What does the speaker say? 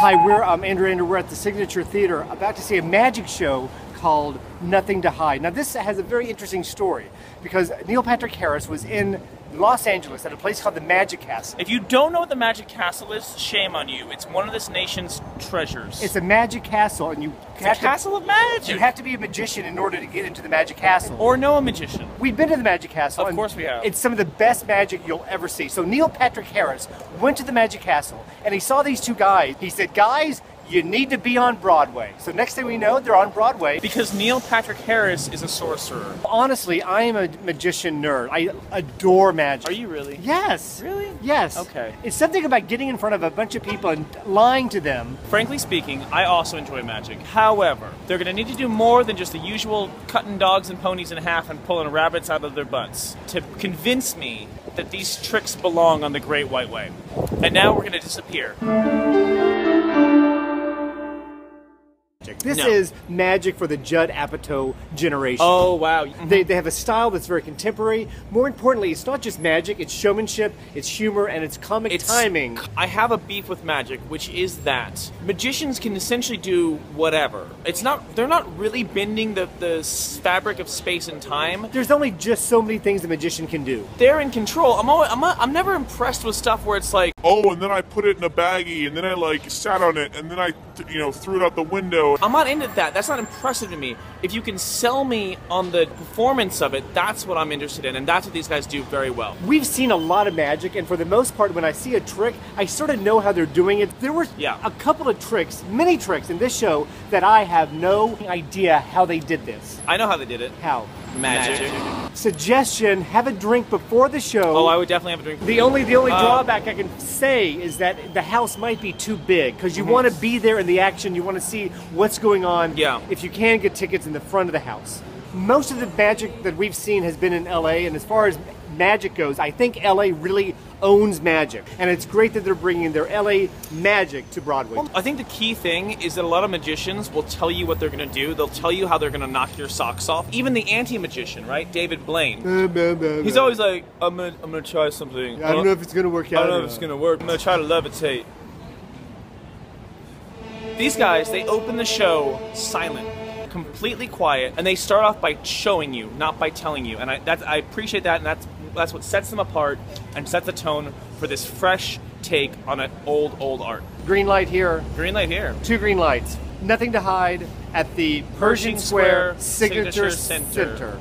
Hi, we're Andrew. We're at the Signature Theater about to see a magic show called Nothing to Hide. Now this has a very interesting story because Neil Patrick Harris was in Los Angeles at a place called the Magic Castle. If you don't know what the Magic Castle is, shame on you. It's one of this nation's treasures. It's a magic castle, and it's a castle of magic. You have to be a magician in order to get into the Magic Castle. Or know a magician. We've been to the Magic Castle. Of course we have. It's some of the best magic you'll ever see. So Neil Patrick Harris went to the Magic Castle, and he saw these two guys. He said, guys, you need to be on Broadway. So next thing we know, they're on Broadway. Because Neil Patrick Harris is a sorcerer. Honestly, I am a magician nerd. I adore magic. Are you really? Yes. Really? Yes. Okay. It's something about getting in front of a bunch of people and lying to them. Frankly speaking, I also enjoy magic. However, they're going to need to do more than just the usual cutting dogs and ponies in half and pulling rabbits out of their butts to convince me that these tricks belong on the Great White Way. And now we're going to disappear. This is magic for the Judd Apatow generation. Oh, wow. They have a style that's very contemporary. More importantly, it's not just magic, it's showmanship, it's humor, and it's comic timing. I have a beef with magic, which is that magicians can essentially do whatever. They're not really bending the fabric of space and time. There's only just so many things a magician can do. They're in control. I'm never impressed with stuff where it's like, oh, and then I put it in a baggie, and then I like sat on it, and then I threw it out the window. I'm not into that. That's not impressive to me. If you can sell me on the performance of it, that's what I'm interested in, and that's what these guys do very well. We've seen a lot of magic, and for the most part, when I see a trick, I sort of know how they're doing it. There were a couple of tricks, many tricks in this show that I have no idea how they did this. I know how they did it. How? Magic. Suggestion, have a drink before the show. Oh, I would definitely have a drink. The only drawback I can say is that the house might be too big because you want to be there in the action. You want to see what's going on. Yeah. If you can get tickets in the front of the house. Most of the magic that we've seen has been in LA, and as far as magic goes, I think LA really owns magic, and it's great that they're bringing their LA magic to Broadway. Well, I think the key thing is that a lot of magicians will tell you what they're going to do. They'll tell you how they're going to knock your socks off. Even the anti-magician, right? David Blaine. He's always like, I'm gonna try something. I don't know if it's going to work out. I don't know if it's going to work. I'm going to try to levitate. These guys, they open the show silent, completely quiet, and they start off by showing you, not by telling you. And I appreciate that, and that's what sets them apart and sets the tone for this fresh take on an old art. Green light here. Green light here. 2 green lights. Nothing to Hide at the Pershing Square Signature Center.